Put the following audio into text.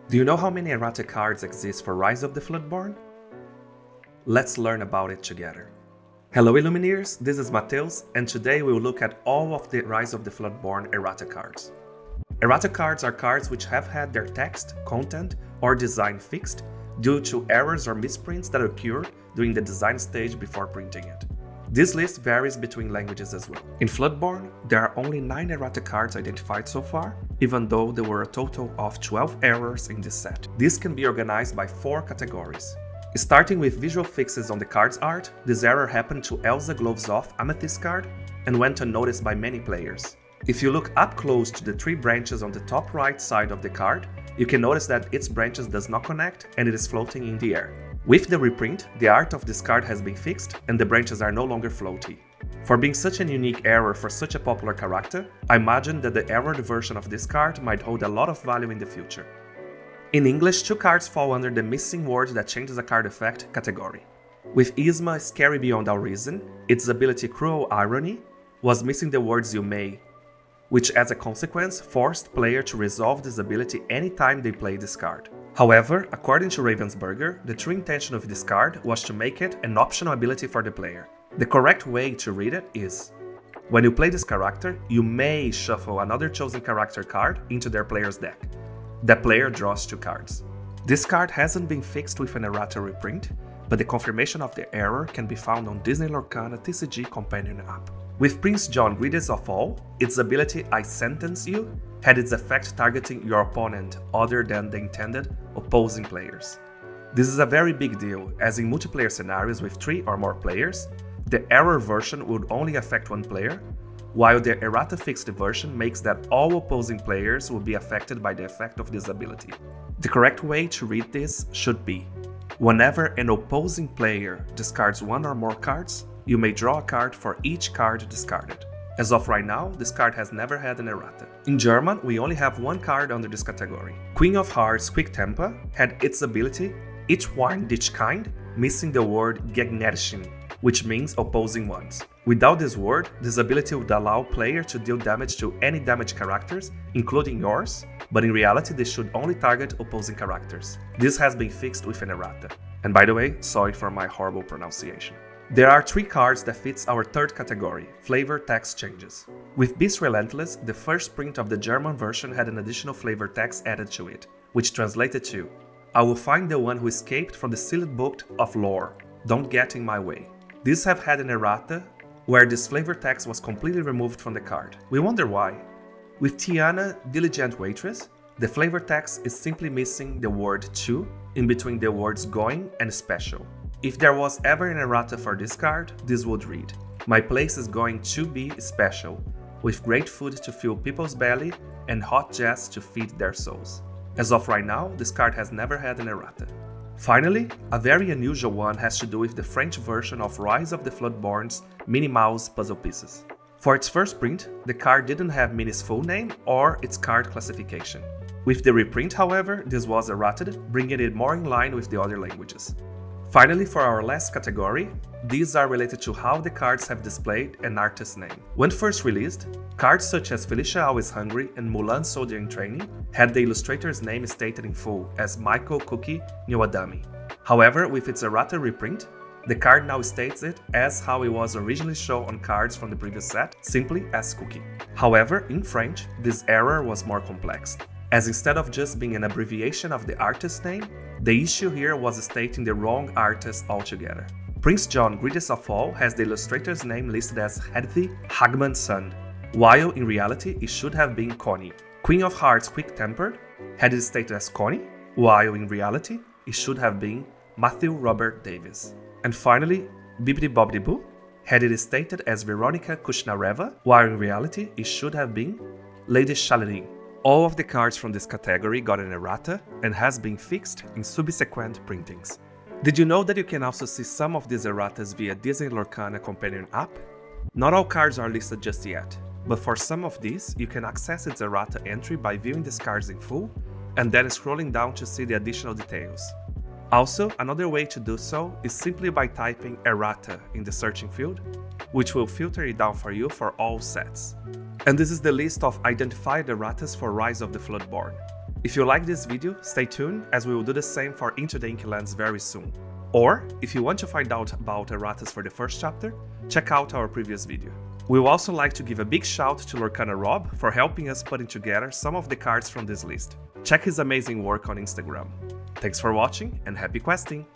Do you know how many errata cards exist for Rise of the Floodborn? Let's learn about it together. Hello Illumineers, this is Mateus, and today we will look at all of the Rise of the Floodborn errata cards. Errata cards are cards which have had their text, content, or design fixed due to errors or misprints that occurred during the design stage before printing it. This list varies between languages as well. In Floodborn, there are only 9 errata cards identified so far, even though there were a total of 12 errors in this set. This can be organized by 4 categories. Starting with visual fixes on the card's art, this error happened to Elsa Gloves Off Amethyst card and went unnoticed by many players. If you look up close to the 3 branches on the top right side of the card, you can notice that its branches does not connect and it is floating in the air. With the reprint, the art of this card has been fixed and the branches are no longer floaty. For being such an unique error for such a popular character, I imagine that the errored version of this card might hold a lot of value in the future. In English, 2 cards fall under the missing word that changes a card effect category. With Yzma Scary Beyond All Reason, its ability Cruel Irony was missing the words you may, which as a consequence forced player to resolve this ability anytime they play this card. However, according to Ravensburger, the true intention of this card was to make it an optional ability for the player. The correct way to read it is: when you play this character, you may shuffle another chosen character card into their player's deck. The player draws 2 cards. This card hasn't been fixed with an errata reprint, but the confirmation of the error can be found on Disney Lorcana TCG Companion app. With Prince John Greatest of All, its ability I Sentence You had its effect targeting your opponent other than the intended opposing players. This is a very big deal, as in multiplayer scenarios with 3 or more players, the error version would only affect 1 player, while the errata fixed version makes that all opposing players will be affected by the effect of this ability. The correct way to read this should be: whenever an opposing player discards 1 or more cards, you may draw a card for each card discarded. As of right now, this card has never had an errata. In German, we only have 1 card under this category. Queen of Hearts Quick Temper had its ability Ich Warn dich kind, missing the word Gegnerischen, which means opposing ones. Without this word, this ability would allow player to deal damage to any damaged characters, including yours, but in reality this should only target opposing characters. This has been fixed with an errata. And by the way, sorry for my horrible pronunciation. There are 3 cards that fits our 3rd category, flavor text changes. With Beast Relentless, the first print of the German version had an additional flavor text added to it, which translated to: I will find the one who escaped from the sealed book of lore. Don't get in my way. These have had an errata where this flavor text was completely removed from the card. We wonder why. With Tiana Diligent Waitress, the flavor text is simply missing the word to in between the words going and special. If there was ever an errata for this card, this would read: my place is going to be special, with great food to fill people's belly and hot jazz to feed their souls. As of right now, this card has never had an errata. Finally, a very unusual one has to do with the French version of Rise of the Floodborn's Minnie Mouse puzzle pieces. For its first print, the card didn't have Minnie's full name or its card classification. With the reprint, however, this was errated, bringing it more in line with the other languages. Finally, for our last category, these are related to how the cards have displayed an artist's name. When first released, cards such as Felicia Always Hungry and Mulan Soldier in Training had the illustrator's name stated in full as Michael Cookie Nwadami. However, with its errata reprint, the card now states it as how it was originally shown on cards from the previous set, simply as Cookie. However, in French, this error was more complex, as instead of just being an abbreviation of the artist's name, the issue here was stating the wrong artist altogether. Prince John Greatest of All has the illustrator's name listed as Hedwig Hagmanson, while in reality it should have been Connie. Queen of Hearts Quick Tempered had it stated as Connie, while in reality it should have been Matthew Robert Davis. And finally, Bibbidi Bobbidi Boo had it stated as Veronica Kushnareva, while in reality it should have been Lady Chalerin. All of the cards from this category got an errata and has been fixed in subsequent printings. Did you know that you can also see some of these erratas via Disney Lorcana Companion app? Not all cards are listed just yet, but for some of these, you can access its errata entry by viewing these cards in full and then scrolling down to see the additional details. Also, another way to do so is simply by typing errata in the searching field, which will filter it down for you for all sets. And this is the list of identified erratas for Rise of the Floodborn. If you like this video, stay tuned as we will do the same for Into the Inky Lands very soon. Or, if you want to find out about erratas for the first chapter, check out our previous video. We would also like to give a big shout to Lorcana Rob for helping us putting together some of the cards from this list. Check his amazing work on Instagram. Thanks for watching and happy questing!